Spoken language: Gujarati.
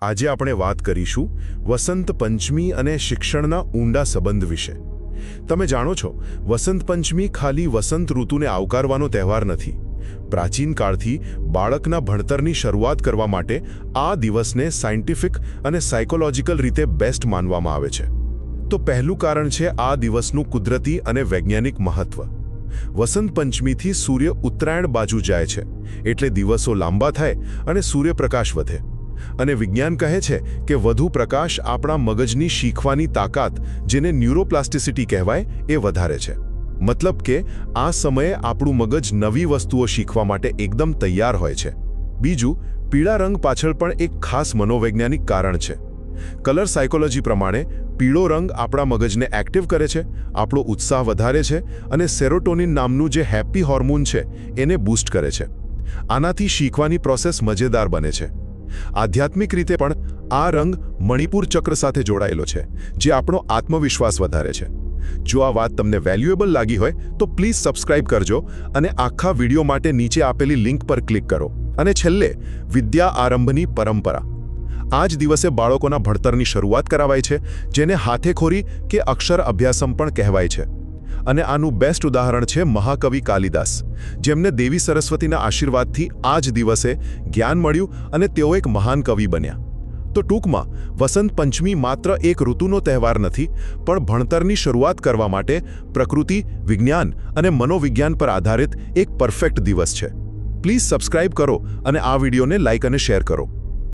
આજે આપણે વાત કરીશું વસંત પંચમી અને શિક્ષણના ઊંડા સંબંધ વિશે. તમે જાણો છો, વસંત પંચમી ખાલી વસંત ઋતુને આવકારવાનો તહેવાર નથી. પ્રાચીન કાળથી બાળકના ભણતરની શરૂઆત કરવા માટે આ દિવસને સાયન્ટિફિક અને સાયકોલોજીકલ રીતે બેસ્ટ માનવામાં આવે છે. તો પહેલું કારણ છે આ દિવસનું કુદરતી અને વૈજ્ઞાનિક મહત્વ. વસંત પંચમીથી સૂર્ય ઉત્તરાયણ બાજુ જાય છે, એટલે દિવસો લાંબા થાય અને સૂર્યપ્રકાશ વધે. અને વિજ્ઞાન કહે છે કે વધુ પ્રકાશ આપણા મગજની શીખવાની તાકાત, જેને ન્યુરોપ્લાસ્ટિસિટી કહેવાય, એ વધારે છે. મતલબ કે આ સમયે આપણું મગજ નવી વસ્તુઓ શીખવા માટે એકદમ તૈયાર હોય છે. બીજું, પીળા રંગ પાછળ પણ એક ખાસ મનોવૈજ્ઞાનિક કારણ છે. કલર સાયકોલોજી પ્રમાણે પીળો રંગ આપણા મગજને એક્ટિવ કરે છે, આપણો ઉત્સાહ વધારે છે અને સેરોટોનિન નામનું જે હેપી હોર્મોન છે એને બૂસ્ટ કરે છે. આનાથી શીખવાની પ્રોસેસ મજેદાર બને છે. આધ્યાત્મિક રીતે પણ આ રંગ મણિપુર ચક્ર સાથે જોડાયેલો છે, જે આપણો આત્મવિશ્વાસ વધારે છે. જો આ વાત તમને વેલ્યુએબલ લાગી હોય તો પ્લીઝ સબસ્ક્રાઇબ કરજો અને આખા વિડીયો માટે નીચે આપેલી લિંક પર ક્લિક કરો. અને છેલ્લે, વિદ્યા આરંભની પરંપરા. આ જ દિવસે બાળકોના ભણતરની શરૂઆત કરાવાય છે, જેને હાથેખોરી કે અક્ષર અભ્યાસમ પણ કહેવાય છે. અને આનું બેસ્ટ ઉદાહરણ છે મહાકવિ કાલિદાસ, જેમને દેવી સરસ્વતીના આશીર્વાદથી આ જ દિવસે જ્ઞાન મળ્યું અને તેઓ એક મહાન કવિ બન્યા. તો ટૂંકમાં, વસંત પંચમી માત્ર એક ઋતુનો તહેવાર નથી, પણ ભણતરની શરૂઆત કરવા માટે પ્રકૃતિ, વિજ્ઞાન અને મનોવિજ્ઞાન પર આધારિત એક પરફેક્ટ દિવસ છે. પ્લીઝ સબસ્ક્રાઇબ કરો અને આ વિડીયોને લાઇક અને શેર કરો.